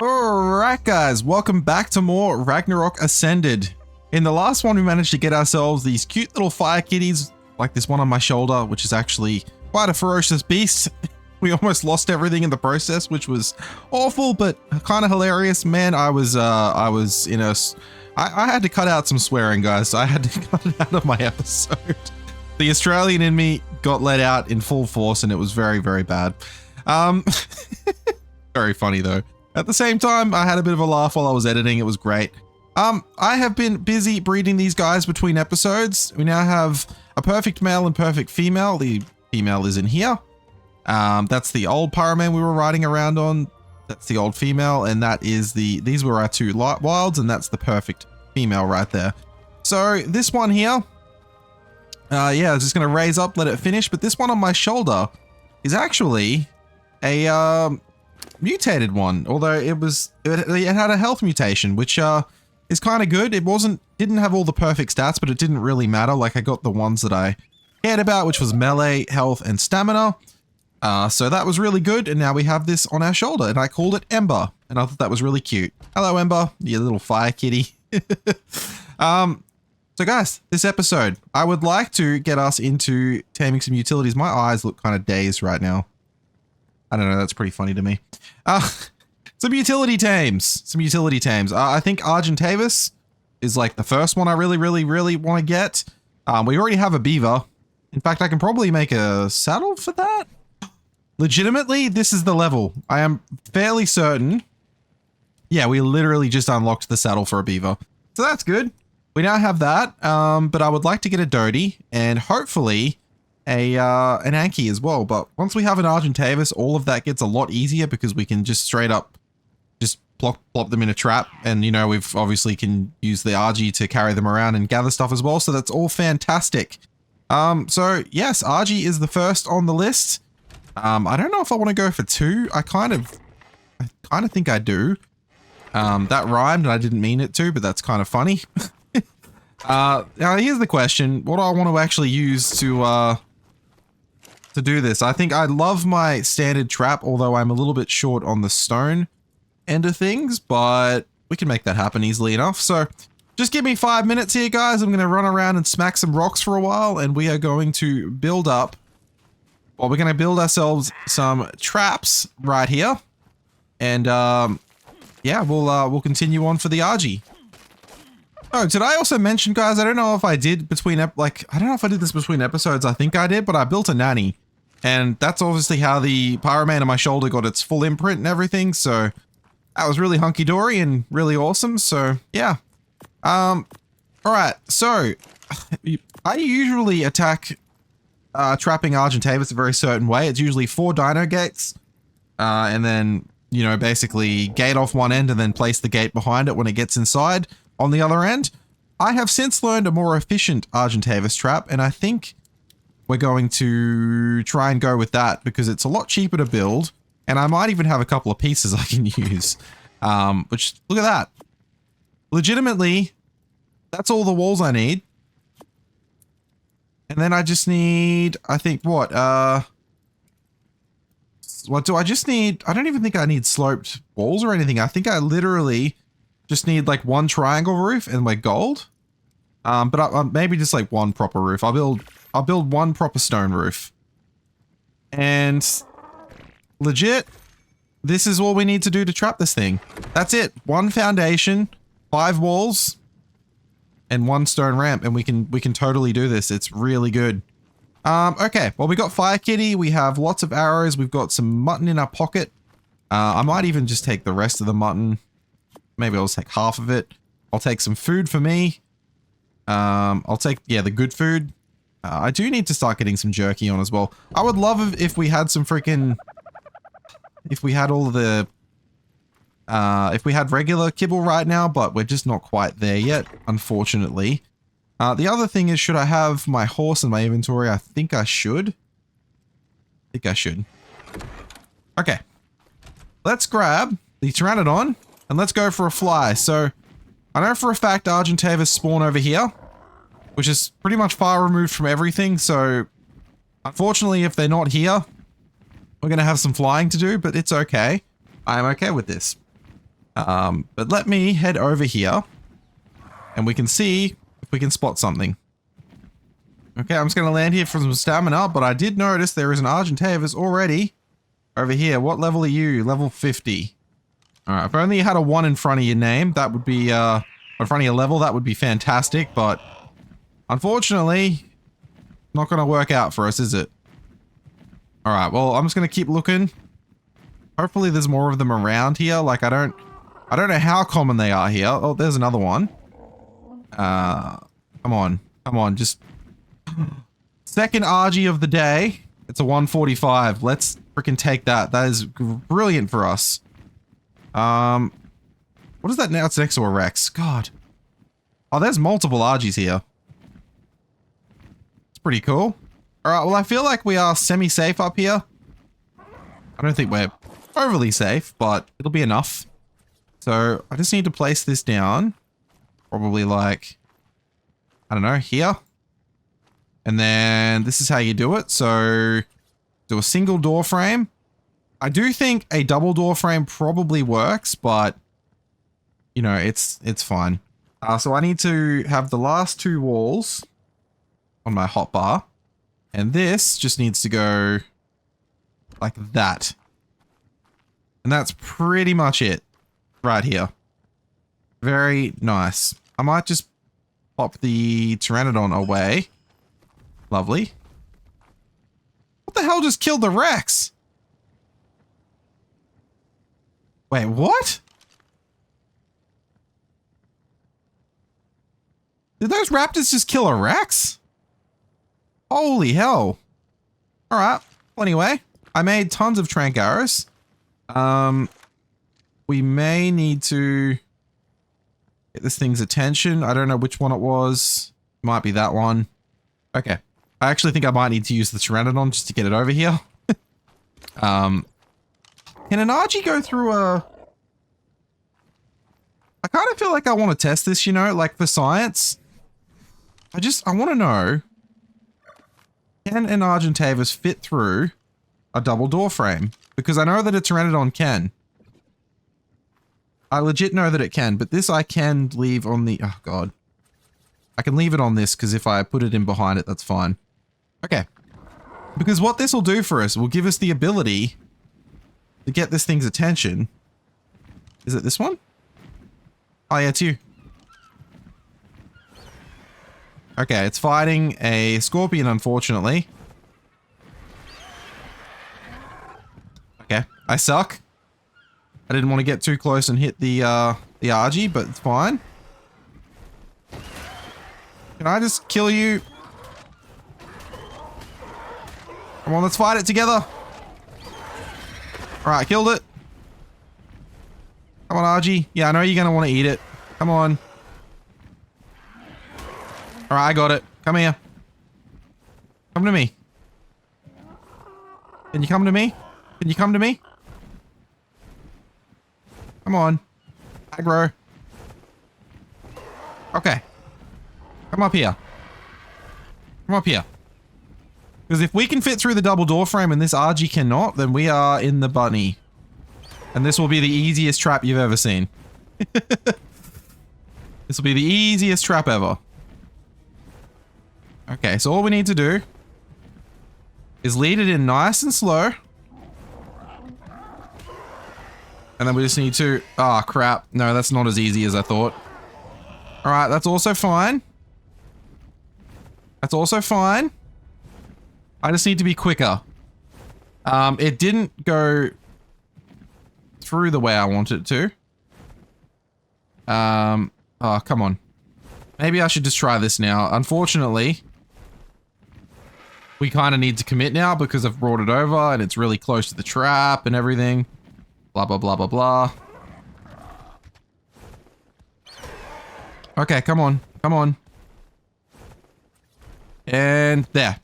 Alright guys, welcome back to more Ragnarok Ascended. In the last one we managed to get ourselves these cute little fire kitties, like this one on my shoulder, which is actually quite a ferocious beast. We almost lost everything in the process, which was awful, but kind of hilarious. Man, I had to cut out some swearing, guys. I had to cut it out of my episode. The Australian in me got let out in full force and it was very, very bad. Very funny though. At the same time, I had a bit of a laugh while I was editing. It was great. I have been busy breeding these guys between episodes. We now have a perfect male and perfect female. The female is in here. That's the old pyroman we were riding around on. That's the old female, and that is these were our two wilds, and that's the perfect female right there. So this one here, yeah, I was just gonna raise up, let it finish, but this one on my shoulder is actually a mutated one, although it had a health mutation, which is kind of good. It didn't have all the perfect stats, but it didn't really matter. Like, I got the ones that I cared about, which was melee, health, and stamina. So that was really good, and now we have this on our shoulder, and I called it Ember, and I thought that was really cute. Hello, Ember, you little fire kitty. So guys, this episode, I would like to get us into taming some utilities. My eyes look kind of dazed right now. I don't know, that's pretty funny to me. Some utility tames. I think Argentavis is like the first one I really want to get. We already have a beaver. In fact, I can probably make a saddle for that. Legitimately, this is the level. I am fairly certain. Yeah, we literally just unlocked the saddle for a beaver. So that's good. We now have that, but I would like to get a Doty and hopefully an Anki as well. But once we have an Argentavis, all of that gets a lot easier because we can just straight up just plop them in a trap. And, you know, we've obviously can use the Argy to carry them around and gather stuff as well. So that's all fantastic. So yes, Argy is the first on the list. I don't know if I want to go for two. I kind of think I do. That rhymed and I didn't mean it to, but that's kind of funny. Now here's the question. What do I want to actually use to do this? I think I love my standard trap, although I'm a little bit short on the stone end of things, but we can make that happen easily enough. So just give me 5 minutes here, guys. I'm going to run around and smack some rocks for a while, and we are going to build up. Well, we're going to build ourselves some traps right here. And, yeah, we'll continue on for the Argy. Oh, did I also mention, guys, I don't know if I did between, I don't know if I did this between episodes. I think I did, but I built a nanny. And that's obviously how the pyroman on my shoulder got its full imprint and everything. So that was really hunky-dory and really awesome. So, yeah. All right. So I usually attack trapping Argentavis a very certain way. It's usually 4 dino gates, and then, you know, basically gate off one end and then place the gate behind it when it gets inside on the other end. I have since learned a more efficient Argentavis trap, and I think we're going to try and go with that because it's a lot cheaper to build, and I might even have a couple of pieces I can use. Which, look at that. Legitimately, that's all the walls I need. And then I just need, I think, what do I just need? I don't even think I need sloped walls or anything. I think I literally just need like one triangle roof and like gold. But maybe just like one proper roof. I'll build one proper stone roof. And legit, this is all we need to do to trap this thing. That's it. One foundation, 5 walls, and 1 stone ramp, and we can totally do this. It's really good. Okay, well, we got Fire Kitty, we have lots of arrows, we've got some mutton in our pocket. I might even just take the rest of the mutton. Maybe I'll just take half of it. I'll take some food for me. I'll take, yeah, the good food. I do need to start getting some jerky on as well. I would love if we had some freaking, if we had all the, if we had regular kibble right now, but we're just not quite there yet, unfortunately. The other thing is, should I have my horse in my inventory? I think I should. Okay. Let's grab the Pteranodon and let's go for a fly. So, I know for a fact Argentavis spawn over here, which is pretty much far removed from everything. So, unfortunately, if they're not here, we're going to have some flying to do, but it's okay. I'm okay with this. But let me head over here and we can see if we can spot something. Okay, I'm just going to land here for some stamina, but I did notice there is an Argentavis already over here. What level are you? Level 50. Alright, if only you had a 1 in front of your name, that would be, in front of your level, that would be fantastic, but unfortunately, not going to work out for us, is it? Alright, well, I'm just going to keep looking. Hopefully there's more of them around here. Like, I don't know how common they are here. Oh, there's another one. Come on, just... Second RG of the day. It's a 145. Let's freaking take that. That is brilliant for us. What is that now? It's next to a Rex. God. Oh, there's multiple RGs here. It's pretty cool. Alright, well, I feel like we are semi-safe up here. I don't think we're overly safe, but it'll be enough. So, I just need to place this down. Probably like, I don't know, here. And then this is how you do it. So, do a single door frame. I do think a double door frame probably works, but, you know, it's fine. So I need to have the last 2 walls on my hotbar. And this just needs to go like that. And that's pretty much it right here. Very nice. I might just pop the Pteranodon away. Lovely. What the hell just killed the Rex? Wait, what? Did those raptors just kill a Rex? Holy hell. Alright. Well, anyway, I made tons of trank arrows. We may need to get this thing's attention. I don't know which one it was. Might be that one. Okay. I actually think I might need to use the Pteranodon just to get it over here. Can an RG go through a... I kind of feel like I want to test this, you know, like for science. I want to know, can an Argentavis fit through a double door frame? Because I know that a Pteranodon can. I legit know that it can, but this I can leave on the... Oh, God. I can leave it on this because if I put it in behind it, that's fine. Okay. Because what this will do for us will give us the ability to get this thing's attention. Is it this one? Oh, yeah, it's you. Okay, it's fighting a scorpion, unfortunately. Okay, I suck. I didn't want to get too close and hit the RG, but it's fine. Can I just kill you? Come on, let's fight it together. Alright, killed it. Come on, RG. Yeah, I know you're going to want to eat it. Come on. Alright, I got it. Come here. Come to me. Can you come to me? Can you come to me? Come on. Aggro. Okay. Come up here. Come up here. Because if we can fit through the double door frame and this RG cannot, then we are in the bunny. And this will be the easiest trap you've ever seen. This will be the easiest trap ever. Okay, so all we need to do is lead it in nice and slow. And then we just need to... Oh, crap. No, that's not as easy as I thought. Alright, that's also fine. That's also fine. I just need to be quicker. It didn't go through the way I wanted it to. Oh, come on. Maybe I should just try this now. Unfortunately, we kind of need to commit now because I've brought it over and it's really close to the trap and everything. Blah, blah, blah, blah, blah. Okay, come on. Come on. And there.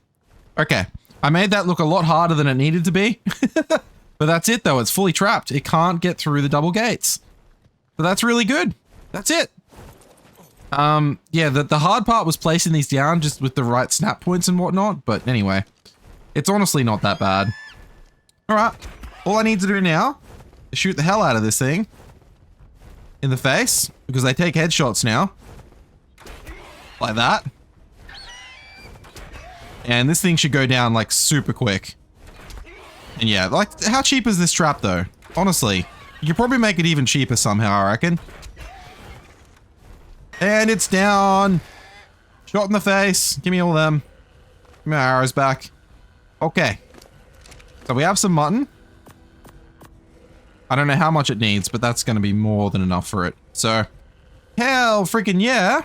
Okay. I made that look a lot harder than it needed to be. But that's it, though. It's fully trapped. It can't get through the double gates. So that's really good. That's it. Yeah, the hard part was placing these down just with the right snap points and whatnot. But anyway, it's honestly not that bad. All right. All I need to do now is shoot the hell out of this thing. in the face because they take headshots now. Like that. And this thing should go down like super quick. And yeah, like how cheap is this trap though? Honestly, you could probably make it even cheaper somehow, I reckon. And it's down. Shot in the face. Give me all them. Give me my arrows back. Okay. So we have some mutton. I don't know how much it needs, but that's going to be more than enough for it. So, hell freaking yeah.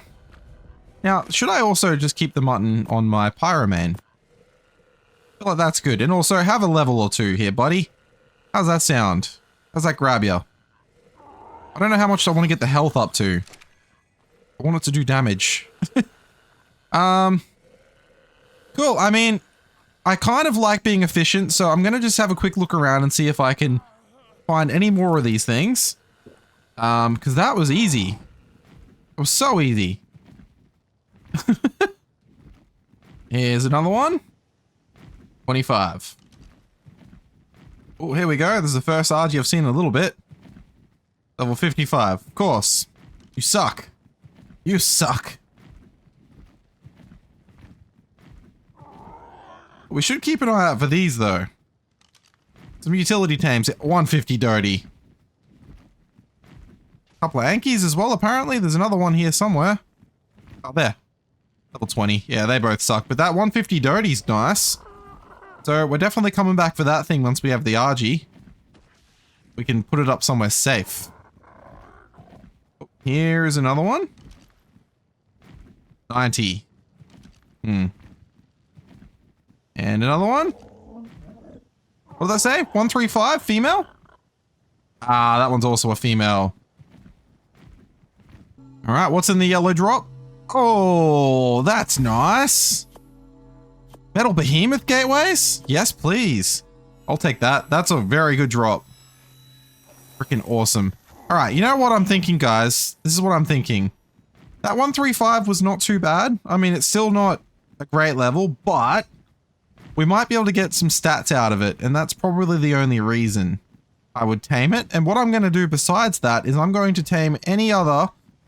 Now, should I also just keep the mutton on my pyromane? I feel like that's good. And also have a level or two here, buddy. How's that sound? How's that grab ya? I don't know how much I want to get the health up to. I want it to do damage. Cool. I mean, I kind of like being efficient, so I'm going to just have a quick look around and see if I can find any more of these things. Because that was easy. It was so easy. Here's another one. 25. Oh, here we go. This is the first RG I've seen in a little bit. Level 55. Of course. You suck. You suck. We should keep an eye out for these, though. Some utility tames at 150 dirty. Couple of Ankies as well, apparently. There's another one here somewhere. Oh, there. Level 20. Yeah, they both suck. But that 150 dirty's nice. So we're definitely coming back for that thing once we have the RG. We can put it up somewhere safe. Here's another one. 90. And another one. What did I say? 135? Female? Ah, that one's also a female. Alright, what's in the yellow drop? Oh, that's nice. Metal Behemoth gateways? Yes, please. I'll take that. That's a very good drop. Freaking awesome. Alright, you know what I'm thinking, guys? This is what I'm thinking. That 135 was not too bad. I mean, it's still not a great level, but we might be able to get some stats out of it, and that's probably the only reason I would tame it. And what I'm going to do besides that is I'm going to tame any other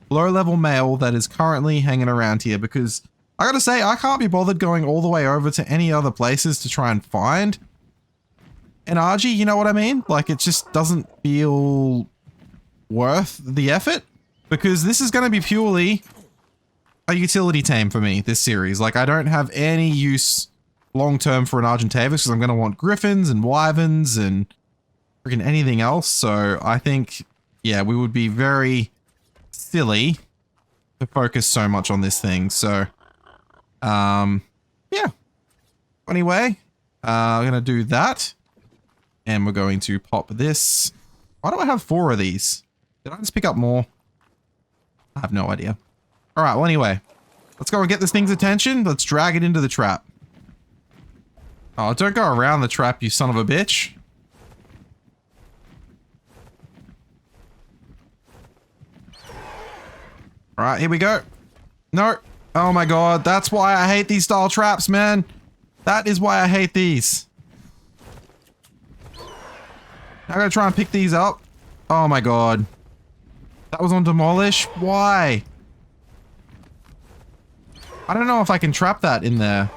low-level male that is currently hanging around here, because I gotta say, I can't be bothered going all the way over to any other places to try and find an RG, you know what I mean? Like, it just doesn't feel worth the effort, because this is going to be purely a utility tame for me, this series. Like, I don't have any use long-term for an Argentavis, because I'm going to want Griffins and Wyverns and freaking anything else, so I think, yeah, we would be very silly to focus so much on this thing, so, yeah. Anyway, I'm going to do that, and we're going to pop this. Why do I have 4 of these? Did I just pick up more? I have no idea. Alright, well anyway, let's go and get this thing's attention. Let's drag it into the trap. Oh, don't go around the trap, you son of a bitch. Alright, here we go. No. Oh my god, that's why I hate these style traps, man. That is why I hate these. I'm gonna try and pick these up. Oh my god. That was on demolish? Why? I don't know if I can trap that in there.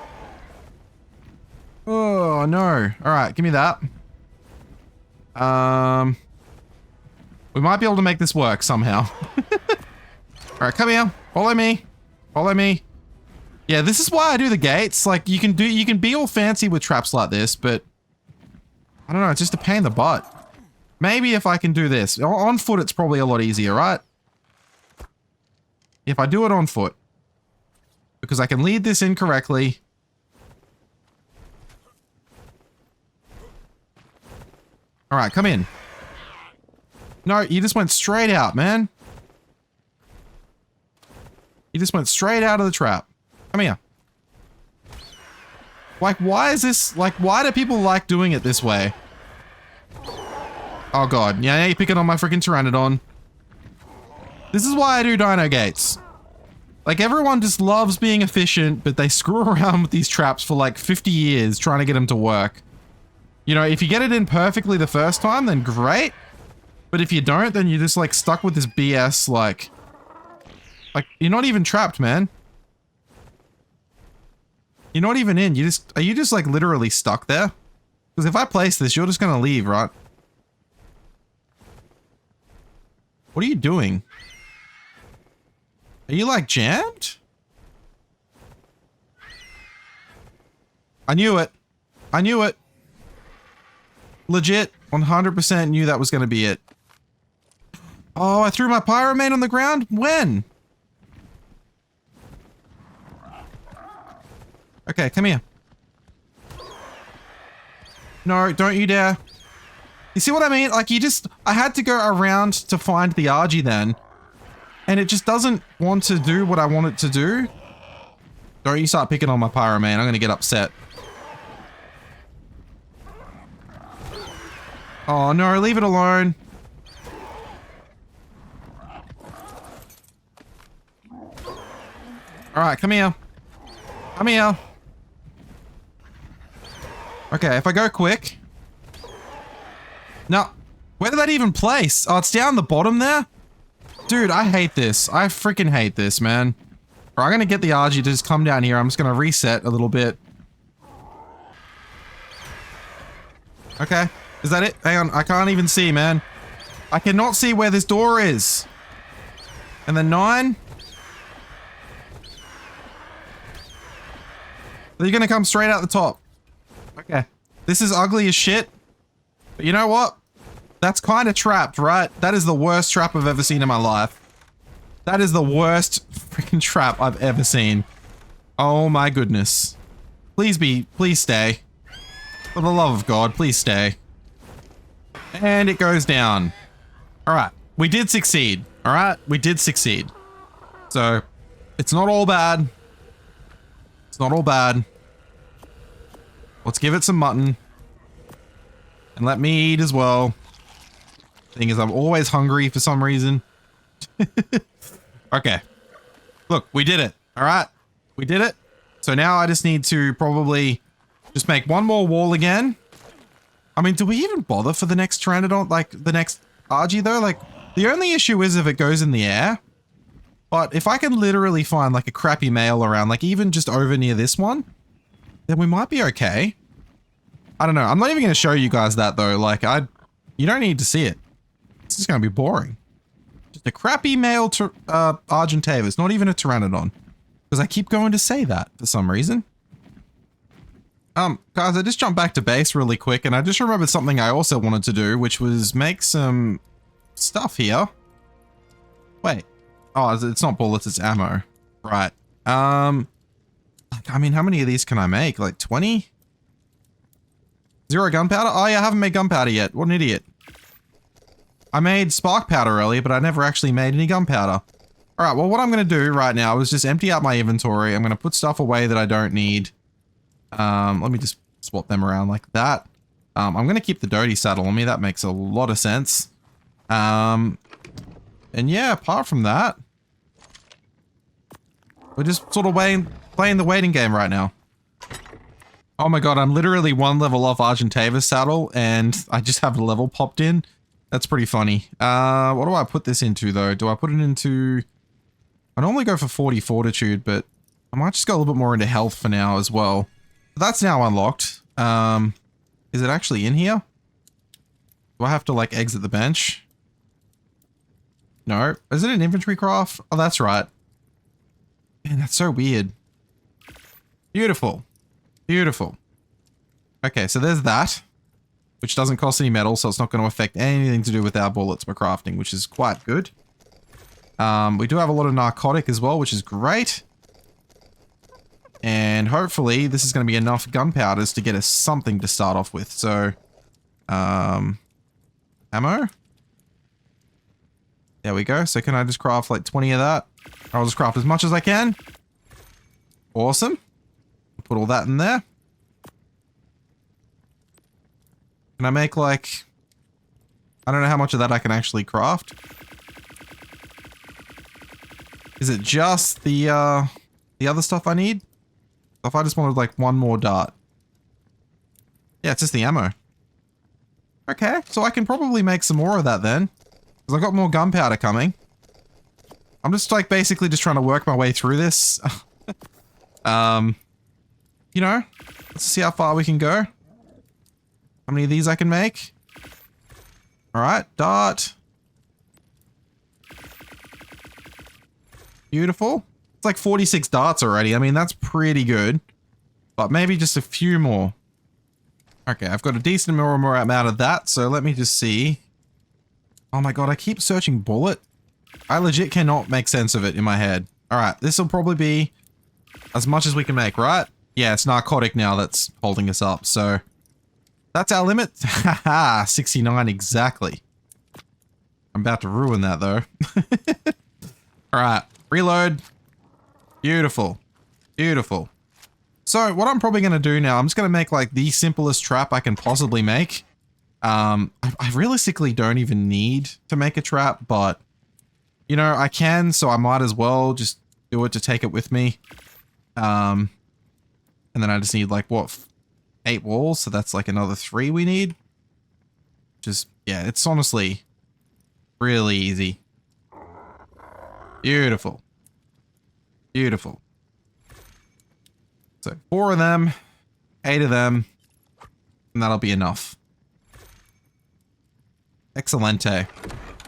Oh no. Alright, give me that. We might be able to make this work somehow. Alright, come here. Follow me. Follow me. Yeah, this is why I do the gates. Like, you can be all fancy with traps like this, but I don't know, it's just a pain in the butt. Maybe if I can do this. On foot, it's probably a lot easier, right? If I do it on foot. Because I can lead this in correctly. Alright, come in. No, you just went straight out, man. You just went straight out of the trap. Come here. Like, why is this... Like, why do people like doing it this way? Oh god. Yeah, now you're picking on my freaking Pteranodon. This is why I do dino gates. Like, everyone just loves being efficient, but they screw around with these traps for like 50 years trying to get them to work. You know, if you get it in perfectly the first time, then great. But if you don't, then you're just like stuck with this BS, like you're not even trapped, man. You're not even in. Are you just like literally stuck there? Because if I place this, you're just gonna leave, right? What are you doing? Are you like jammed? I knew it. I knew it. Legit, 100% knew that was gonna be it. Oh, I threw my pyromane on the ground? When? Okay, come here. No, don't you dare. You see what I mean? Like, I had to go around to find the Argy then. And it just doesn't want to do what I want it to do. Don't you start picking on my pyromane, I'm gonna get upset. Oh no, leave it alone. Alright, come here. Come here. Okay, if I go quick. No. Where did that even place? Oh, it's down the bottom there? Dude, I hate this. I freaking hate this, man. Alright, I'm gonna get the Argy to just come down here. I'm just gonna reset a little bit. Okay. Is that it? Hang on, I can't even see, man. I cannot see where this door is. And then 9. Are you gonna come straight out the top? Okay. This is ugly as shit. But you know what? That's kind of trapped, right? That is the worst trap I've ever seen in my life. That is the worst freaking trap I've ever seen. Oh my goodness. Please stay. For the love of God, please stay. And it goes down. Alright, we did succeed. Alright, we did succeed. So, it's not all bad. It's not all bad. Let's give it some mutton. And let me eat as well. Thing is, I'm always hungry for some reason. Okay. Look, we did it. Alright. We did it. So now I just need to probably just make one more wall again. I mean, do we even bother for the next Pteranodon? Like, the next Argy, though? Like, the only issue is if it goes in the air. But if I can literally find, like, a crappy male around, like, even just over near this one, then we might be okay. I don't know. I'm not even going to show you guys that, though. Like, you don't need to see it. This is going to be boring. Just a crappy male Argentavis, not even a Pteranodon. Because I keep going to say that for some reason. Guys, I just jumped back to base really quick, and I just remembered something I also wanted to do, which was make some stuff here. Wait. Oh, it's not bullets, it's ammo. Right. I mean, how many of these can I make? Like 20? 0 gunpowder? Oh yeah, I haven't made gunpowder yet. What an idiot. I made spark powder earlier, but I never actually made any gunpowder. Alright, well what I'm going to do right now is just empty out my inventory. I'm going to put stuff away that I don't need. Let me just swap them around like that. I'm going to keep the Doty saddle on me. That makes a lot of sense. And yeah, apart from that, we're just sort of playing the waiting game right now. Oh my god, I'm literally 1 level off Argentavis saddle, and I just have a level popped in. That's pretty funny. What do I put this into, though? Do I put it into... I normally go for 40 fortitude, but I might just go a little bit more into health for now as well. That's now unlocked. Is it actually in here? Do I have to, like, exit the bench? No. Is it an inventory craft? Oh, that's right. Man, that's so weird. Beautiful. Beautiful. Okay, so there's that. Which doesn't cost any metal, so it's not going to affect anything to do with our bullets we're crafting, which is quite good. We do have a lot of narcotic as well, which is great. And hopefully this is going to be enough gunpowders to get us something to start off with. So, ammo? There we go. So can I just craft like 20 of that? I'll just craft as much as I can. Awesome. Put all that in there. Can I make like... I don't know how much of that I can actually craft. Is it just the other stuff I need? If I just wanted like one more dart. Yeah, it's just the ammo. Okay, so I can probably make some more of that then. Because I've got more gunpowder coming. I'm just like basically just trying to work my way through this. You know, let's see how far we can go. How many of these I can make. All right, dart. Beautiful. It's like 46 darts already. I mean, that's pretty good. But maybe just a few more. Okay, I've got a decent amount of that, so let me just see. Oh my god, I keep searching bullet. I legit cannot make sense of it in my head. Alright, this will probably be as much as we can make, right? Yeah, it's narcotic now that's holding us up, so... That's our limit? Haha, 69 exactly. I'm about to ruin that, though. Alright, reload. Beautiful. Beautiful. So, what I'm probably going to do now, I'm just going to make, like, the simplest trap I can possibly make. I realistically don't even need to make a trap, but... You know, I can, so I might as well just do it to take it with me. And then I just need, like, what, 8 walls? So that's, like, another 3 we need. Just, yeah, it's honestly really easy. Beautiful. Beautiful. So, 4 of them, 8 of them, and that'll be enough. Excelente.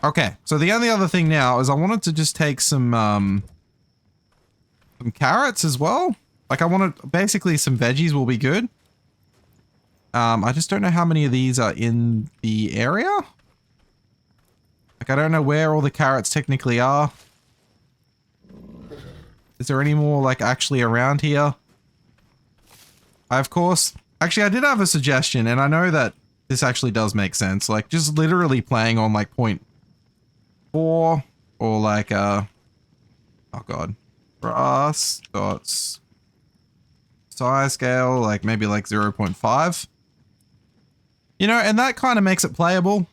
Okay, so the only other thing now is I wanted to just take some carrots as well. Like I wanted, basically some veggies will be good. I just don't know how many of these are in the area. Like I don't know where all the carrots technically are. Is there any more like actually around here? I did have a suggestion and I know that this actually does make sense. Like just literally playing on like 0.4 or like oh god, grass dots size scale, like maybe like 0.5. You know, and that kind of makes it playable,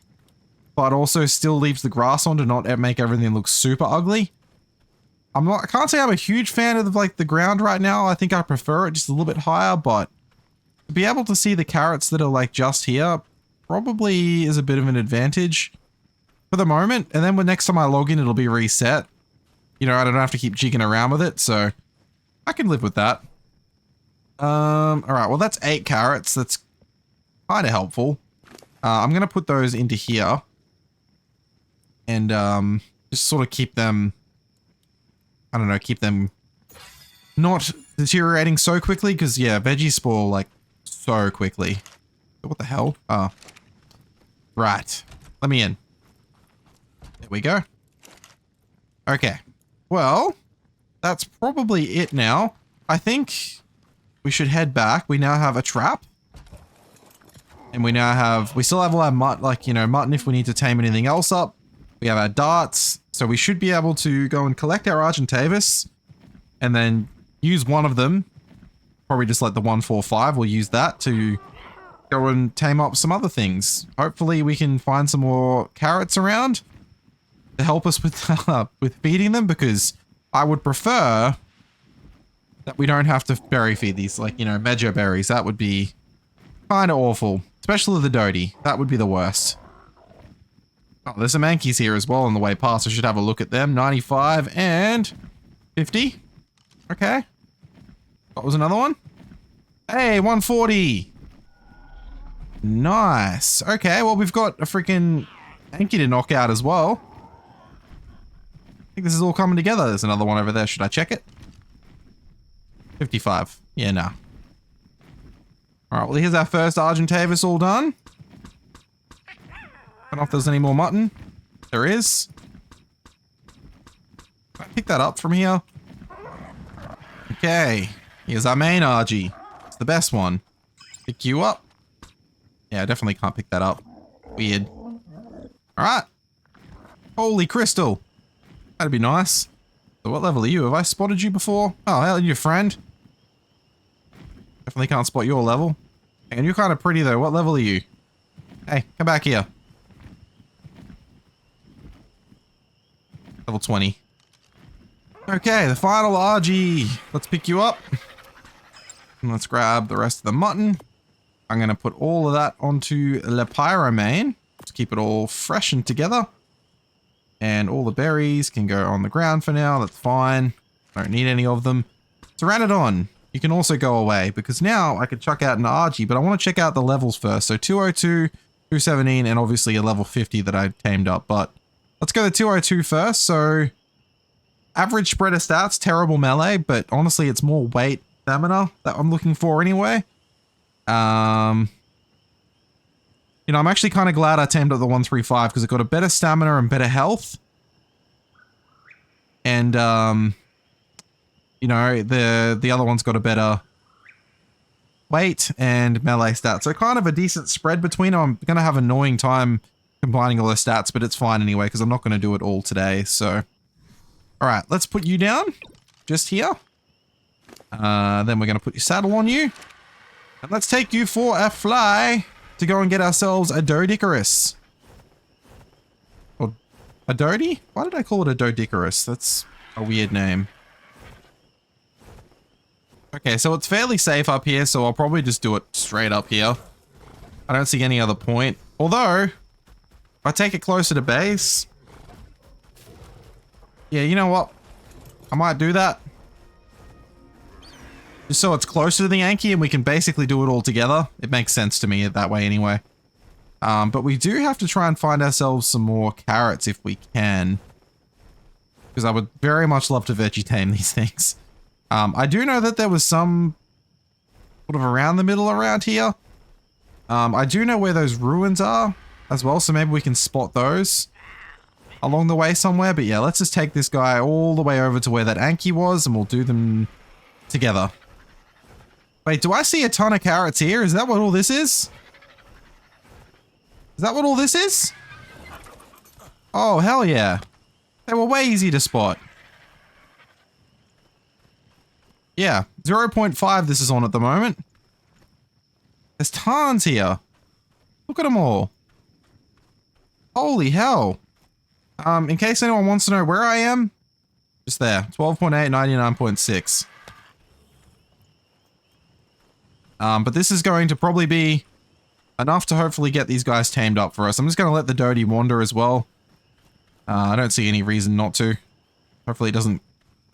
but also still leaves the grass on to not make everything look super ugly. I can't say I'm a huge fan of like the ground right now. I think I prefer it just a little bit higher, but to be able to see the carrots that are like just here probably is a bit of an advantage for the moment. And then when next time I log in, it'll be reset. You know, I don't have to keep jigging around with it, so I can live with that. All right, well that's 8 carrots. That's kind of helpful. I'm gonna put those into here and just sort of keep them, I don't know, keep them not deteriorating so quickly, because yeah, veggies spoil like so quickly. What the hell? Oh, right. Let me in. There we go. Okay. Well, that's probably it now. I think we should head back. We now have a trap. And we still have all our mutton if we need to tame anything else up. We have our darts. So we should be able to go and collect our Argentavis and then use one of them. Probably just like the 145. We'll use that to go and tame up some other things. Hopefully we can find some more carrots around to help us with with feeding them, because I would prefer that we don't have to berry feed these, like, you know, mejo berries. That would be kind of awful. Especially the Dodie. That would be the worst. Oh, there's some Ankies here as well on the way past. I should have a look at them. 95 and 50. Okay. What was another one? Hey, 140. Nice. Okay, well, we've got a freaking Anki to knock out as well. I think this is all coming together. There's another one over there. Should I check it? 55. Yeah, nah. Alright, well, here's our first Argentavis all done. I don't know if there's any more mutton. There is. Can I pick that up from here? Okay. Here's our main Argy. It's the best one. Pick you up. Yeah, I definitely can't pick that up. Weird. Alright. Holy crystal. That'd be nice. So what level are you? Have I spotted you before? Oh, hell, you're your friend. Definitely can't spot your level. And you're kind of pretty though. What level are you? Hey, come back here. Level 20. Okay, the final RG. Let's pick you up. And let's grab the rest of the mutton. I'm going to put all of that onto Le Pyromane to keep it all fresh and together. And all the berries can go on the ground for now. That's fine. Don't need any of them. Pteranodon, you can also go away because now I could chuck out an Argy, but I want to check out the levels first. So 202, 217, and obviously a level 50 that I tamed up. But let's go to 202 first. So average spread of stats, terrible melee, but honestly it's more weight stamina that I'm looking for anyway. You know, I'm actually kind of glad I tamed up the 135 because it got a better stamina and better health. And, you know, the other one's got a better weight and melee stats. So kind of a decent spread between them. I'm going to have an annoying time combining all those stats, but it's fine anyway because I'm not going to do it all today. So, all right, let's put you down just here. Then we're going to put your saddle on you. And let's take you for a fly to go and get ourselves a Dodicarus. Or a Dodi? Why did I call it a Dodicarus? That's a weird name. Okay, so it's fairly safe up here, so I'll probably just do it straight up here. I don't see any other point. Although, if I take it closer to base... Yeah, you know what? I might do that. Just so it's closer to the Yankee and we can basically do it all together. It makes sense to me that way anyway. But we do have to try and find ourselves some more carrots if we can. Because I would very much love to veggie tame these things. I do know that there was some sort of around the middle around here. I do know where those ruins are as well, so maybe we can spot those along the way somewhere. But yeah, let's just take this guy all the way over to where that Anki was and we'll do them together. Wait, do I see a ton of carrots here? Is that what all this is? Is that what all this is? Oh, hell yeah. They were way easy to spot. Yeah, 0.5 this is on at the moment. There's tons here. Look at them all. Holy hell. In case anyone wants to know where I am, just there. 12.8, 99.6. But this is going to probably be enough to hopefully get these guys tamed up for us. I'm just going to let the Dodi wander as well. I don't see any reason not to. Hopefully it doesn't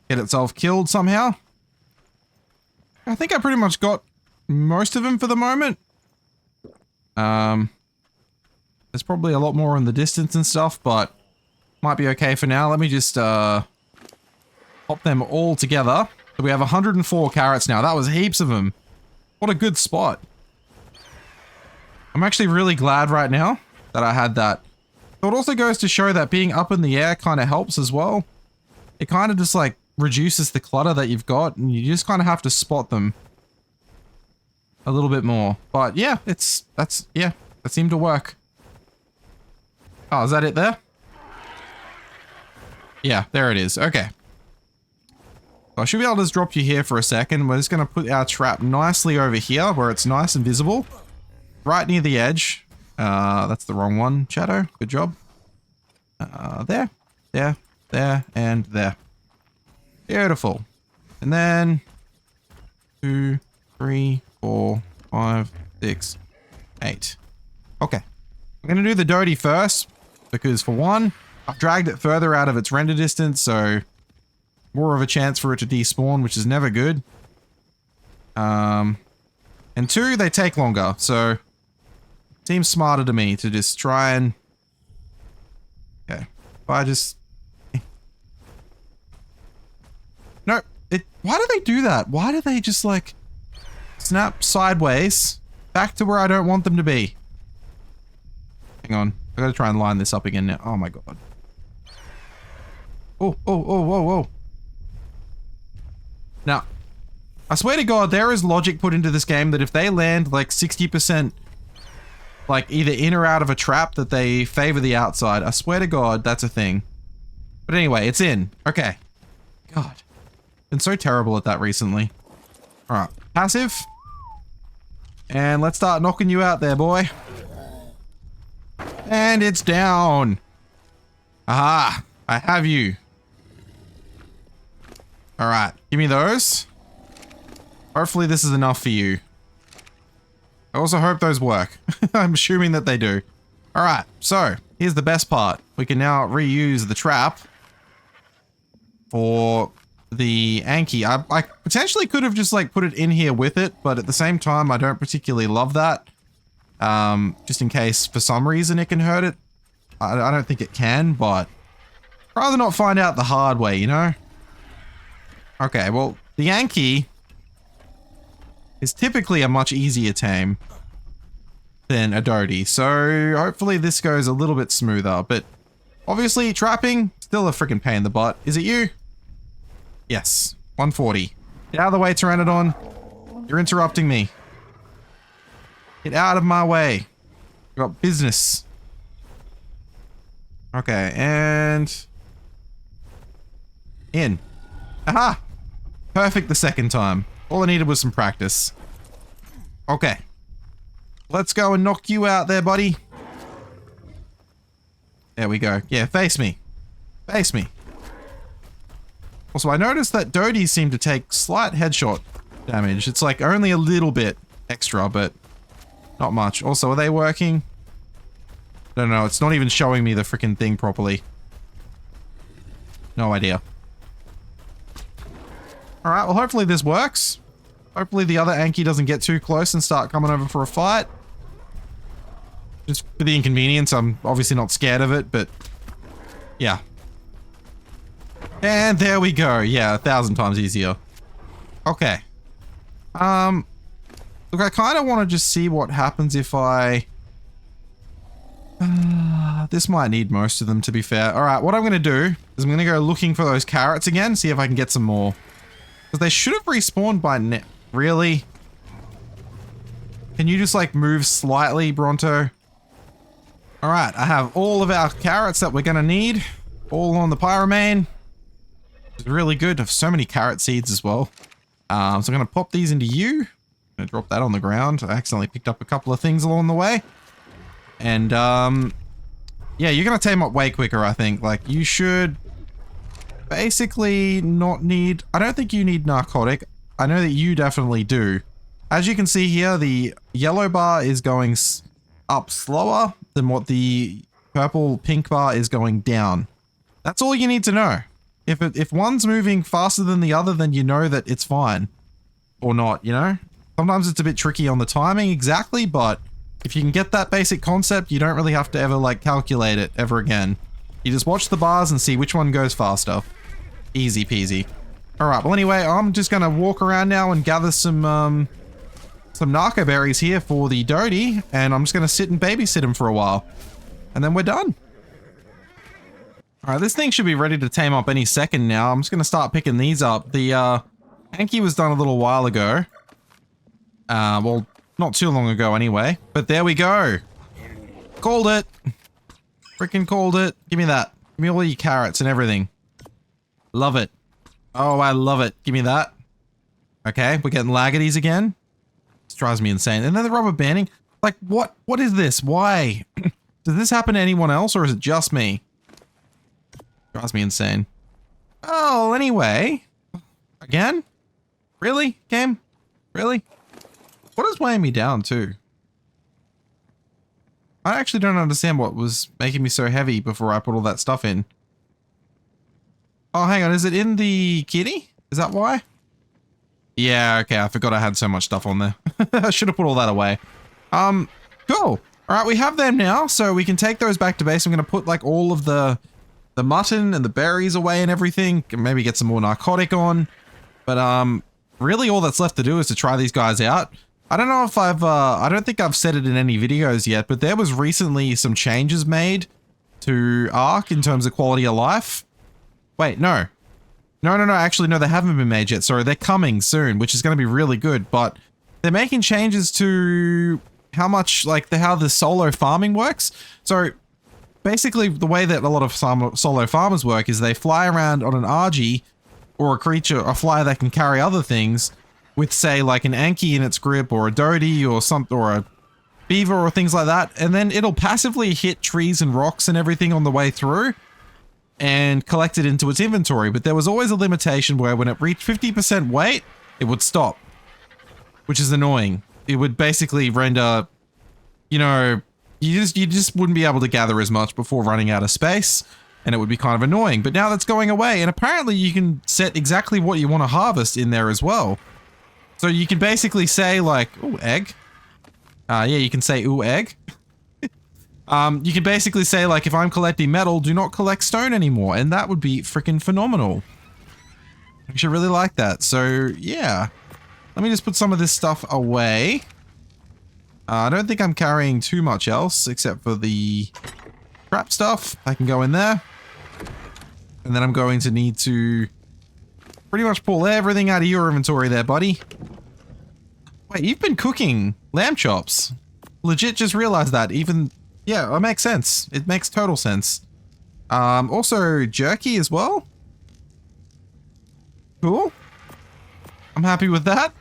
get itself killed somehow. I think I pretty much got most of them for the moment. There's probably a lot more in the distance and stuff, but might be okay for now. Let me just pop them all together. So we have 104 carrots now. That was heaps of them. What a good spot. I'm actually really glad right now that I had that. So it also goes to show that being up in the air kind of helps as well. It kind of just like reduces the clutter that you've got and you just kind of have to spot them a little bit more. But yeah, that seemed to work. Oh, is that it there? Yeah, there it is. Okay. I should be able to just drop you here for a second. We're just going to put our trap nicely over here where it's nice and visible. Right near the edge. That's the wrong one, ShADDow. Good job. There, and there. Beautiful. And then 2, 3, 4, 5, 6, 8. Okay. I'm going to do the Dodi first because for one, I've dragged it further out of its render distance, so more of a chance for it to despawn, which is never good. And two, they take longer, so seems smarter to me to just try and... Okay. If I just... No, why do they do that? Why do they just like snap sideways back to where I don't want them to be? Hang on. I gotta try and line this up again now. Oh my god. Oh, whoa. Now, I swear to god, there is logic put into this game that if they land like 60% like either in or out of a trap that they favor the outside. I swear to god, that's a thing. But anyway, it's in. Okay. God. Been so terrible at that recently. Alright. Passive. And let's start knocking you out there, boy. And it's down. Aha. I have you. Alright. Give me those. Hopefully this is enough for you. I also hope those work. I'm assuming that they do. Alright. So, here's the best part. we can now reuse the trap for the Anki. I potentially could have just like put it in here with it, but at the same time, I don't particularly love that. Just in case for some reason it can hurt it. I don't think it can, but rather not find out the hard way, you know? Okay, well, the Anki is typically a much easier tame than a Dodie, so hopefully this goes a little bit smoother, but obviously trapping, still a freaking pain in the butt. Is it you? Yes, 140. Get out of the way, Pteranodon. You're interrupting me. Get out of my way. I've got business. Okay, and in. Aha! Perfect the second time. All I needed was some practice. Okay. Let's go and knock you out there, buddy. There we go. Yeah, face me. Face me. Also, I noticed that Dodies seem to take slight headshot damage. It's like only a little bit extra, but not much. Also, are they working? I don't know. It's not even showing me the freaking thing properly. No idea. Alright, well hopefully this works. Hopefully the other Anki doesn't get too close and start coming over for a fight. Just for the inconvenience, I'm obviously not scared of it, but yeah. And there we go. Yeah, 1,000 times easier. Okay. Look, I kind of want to just see what happens if I... this might need most of them, to be fair. Alright, what I'm going to do is I'm going to go looking for those carrots again, see if I can get some more. Because they should have respawned by now. Really? Can you just like move slightly, Bronto? Alright, I have all of our carrots that we're going to need. All on the Pyromane. It's really good. I have so many carrot seeds as well. So I'm going to pop these into you. I'm going to drop that on the ground. I accidentally picked up a couple of things along the way. And, yeah, you're going to tame up way quicker, I think. Like, you should basically not need... I don't think you need narcotic. I know that you definitely do. As you can see here, the yellow bar is going up slower than what the purple pink bar is going down. That's all you need to know. If one's moving faster than the other, then you know that it's fine. Or not, you know? Sometimes it's a bit tricky on the timing exactly, but if you can get that basic concept, you don't really have to ever, like, calculate it ever again. You just watch the bars and see which one goes faster. Easy peasy. Alright, well anyway, I'm just gonna walk around now and gather some narco berries here for the Dodie, and I'm just gonna sit and babysit him for a while. And then we're done. Alright, this thing should be ready to tame up any second now. I'm just gonna start picking these up. The, Anki was done a little while ago. Well, not too long ago anyway. But there we go. Called it. Freaking called it. Give me that. Give me all your carrots and everything. Love it. Oh, I love it. Give me that. Okay, we're getting laggardies again. This drives me insane. And then the rubber banding. Like, what? What is this? Why? Does this happen to anyone else, or is it just me? Drives me insane. Oh, anyway. Again? Really, game? Really? What is weighing me down, too? I actually don't understand what was making me so heavy before I put all that stuff in. Oh, hang on. Is it in the kitty? Is that why? Yeah, okay. I forgot I had so much stuff on there. I should have put all that away. Cool. Alright, we have them now, so we can take those back to base. I'm going to put, like, all of the mutton and the berries away and everything. Maybe get some more narcotic on. But, really all that's left to do is to try these guys out. I don't know if I don't think I've said it in any videos yet, but there was recently some changes made to Ark in terms of quality of life. Wait, no. No, actually, no, they haven't been made yet. Sorry, they're coming soon, which is going to be really good, but they're making changes to how much, like, how the solo farming works. So, basically, the way that a lot of solo farmers work is they fly around on an RG, or a fly that can carry other things, with, say, like an Anki in its grip, or a Dodie, or a beaver, or things like that, and then it'll passively hit trees and rocks and everything on the way through, and collect it into its inventory. But there was always a limitation where when it reached 50% weight, it would stop, which is annoying. It would basically render, you know, you just wouldn't be able to gather as much before running out of space, and it would be kind of annoying. But now that's going away, and apparently you can set exactly what you want to harvest in there as well. So you can basically say like, ooh, egg. Yeah, you can say ooh, egg. You can basically say like, if I'm collecting metal, do not collect stone anymore, and that would be freaking phenomenal. I should really like that. So yeah, let me just put some of this stuff away. I don't think I'm carrying too much else except for the crap stuff. I can go in there. And then I'm going to need to pretty much pull everything out of your inventory there, buddy. Wait, you've been cooking lamb chops. Legit just realized that. Even, yeah, it makes sense. It makes total sense. Also jerky as well. Cool. I'm happy with that.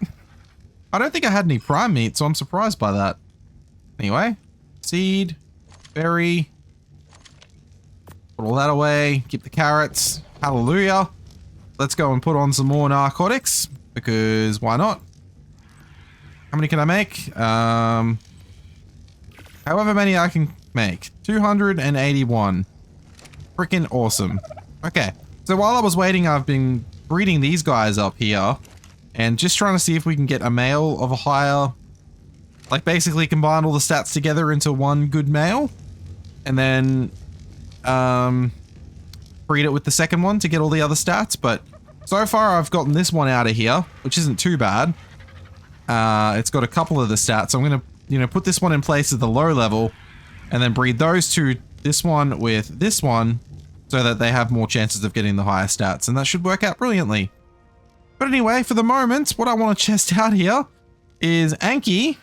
I don't think I had any prime meat, so I'm surprised by that. Anyway, seed, berry, put all that away, keep the carrots, hallelujah. Let's go and put on some more narcotics, because why not? How many can I make? However many I can make. 281. Freaking awesome. Okay, so while I was waiting, I've been breeding these guys up here. And just trying to see if we can get a male of a higher, like basically combine all the stats together into one good male. And then breed it with the second one to get all the other stats. But so far I've gotten this one out of here, which isn't too bad. It's got a couple of the stats. So I'm going to, you know, put this one in place at the low level and then breed those two, this one with this one, so that they have more chances of getting the higher stats. And that should work out brilliantly. But anyway, for the moment, what I want to test out here is Anki.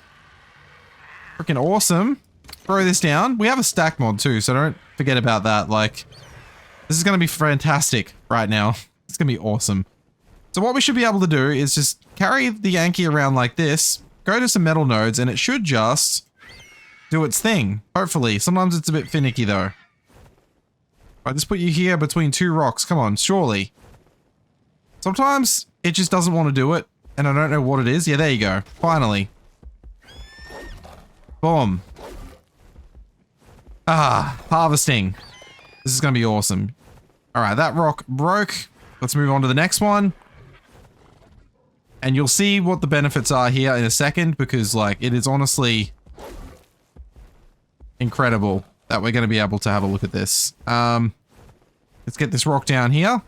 Freaking awesome. Throw this down. We have a stack mod too, so don't forget about that. Like, this is going to be fantastic right now. It's going to be awesome. So what we should be able to do is just carry the Anki around like this, go to some metal nodes, and it should just do its thing. Hopefully. Sometimes it's a bit finicky though. I'll just put you here between two rocks. Come on, surely. Sometimes it just doesn't want to do it, and I don't know what it is. Yeah, there you go. Finally. Boom. Ah, harvesting. This is going to be awesome. All right, that rock broke. Let's move on to the next one. And you'll see what the benefits are here in a second, because like it is honestly incredible that we're going to be able to have a look at this. Let's get this rock down here.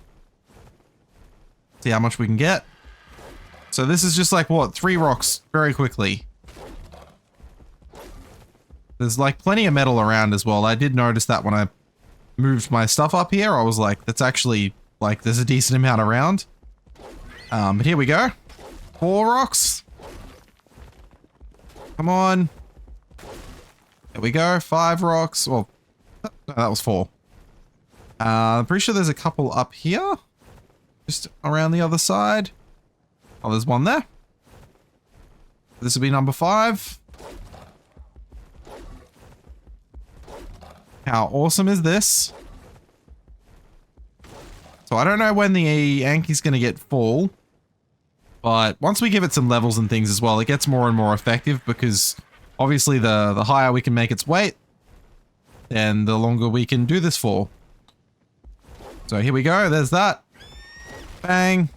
See how much we can get. So this is just like, what, 3 rocks very quickly. There's like plenty of metal around as well. I did notice that when I moved my stuff up here. I was like, that's actually, like, there's a decent amount around. But here we go. 4 rocks. Come on. There we go. 5 rocks. Well, no, that was 4. I'm pretty sure there's a couple up here. Just around the other side. Oh, there's one there. This will be number 5. How awesome is this? So I don't know when the Anki's going to get full. But once we give it some levels and things as well, it gets more and more effective, because obviously the higher we can make its weight, then the longer we can do this for. So here we go. There's that. Bang.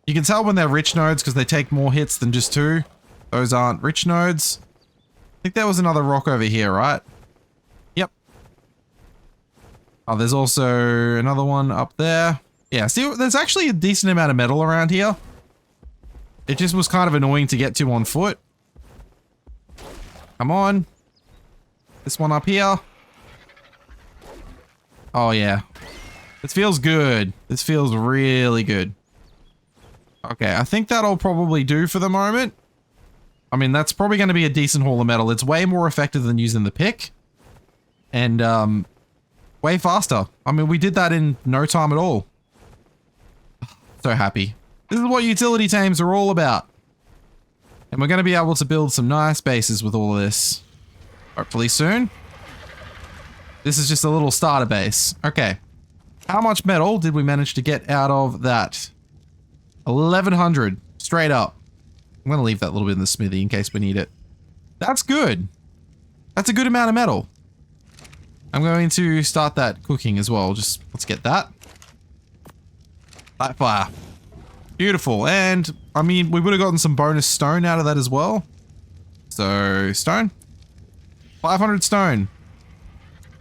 You can tell when they're rich nodes because they take more hits than just 2. Those aren't rich nodes. I think there was another rock over here, right? Yep. Oh, there's also another one up there. Yeah, see, there's actually a decent amount of metal around here. It just was kind of annoying to get to on foot. Come on. This one up here. Oh, yeah. This feels good. This feels really good. Okay, I think that'll probably do for the moment. I mean, that's probably going to be a decent haul of metal. It's way more effective than using the pick. And, way faster. I mean, we did that in no time at all. So happy. This is what utility tames are all about. And we're going to be able to build some nice bases with all of this. Hopefully soon. This is just a little starter base. Okay. How much metal did we manage to get out of that? 1,100. Straight up. I'm going to leave that little bit in the smithy in case we need it. That's good. That's a good amount of metal. I'm going to start that cooking as well. Just, let's get that. Light fire. Beautiful. And, I mean, we would have gotten some bonus stone out of that as well. So, stone. 500 stone.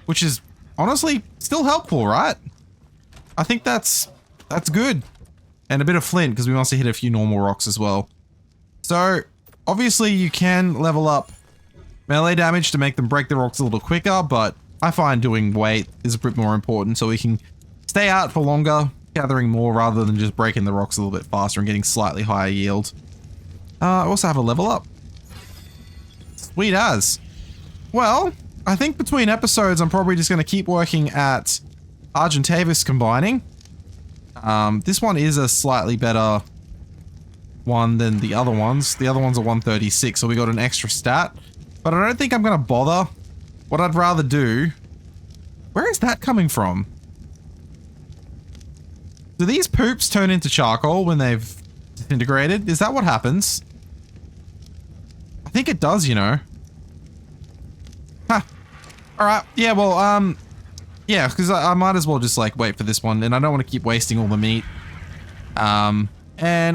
Which is, honestly, still helpful, right? I think that's good. And a bit of flint, because we must have hit a few normal rocks as well. So, obviously you can level up melee damage to make them break the rocks a little quicker, but I find doing weight is a bit more important so we can stay out for longer, gathering more rather than just breaking the rocks a little bit faster and getting slightly higher yield. I also have a level up. Sweet as. Well, I think between episodes I'm probably just going to keep working at Argentavis combining. This one is a slightly better one than the other ones. The other ones are 136, so we got an extra stat. But I don't think I'm going to bother. What I'd rather do... Where is that coming from? Do these poops turn into charcoal when they've disintegrated? Is that what happens? I think it does, you know. Huh. Alright, yeah, well, yeah, because I might as well just, like, wait for this one, and I don't want to keep wasting all the meat. And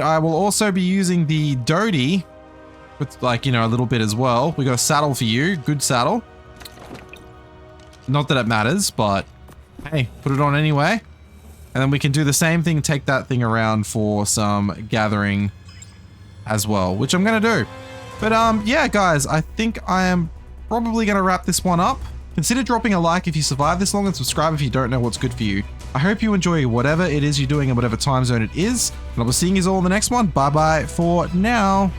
I will also be using the Dodie with, like, you know, a little bit as well. We got a saddle for you. Good saddle. Not that it matters, but hey, put it on anyway. And then we can do the same thing, take that thing around for some gathering as well, which I'm going to do. But, yeah, guys, I think I am probably going to wrap this one up. Consider dropping a like if you survive this long and subscribe if you don't know what's good for you. I hope you enjoy whatever it is you're doing in whatever time zone it is. And I'll be seeing you all in the next one. Bye bye for now.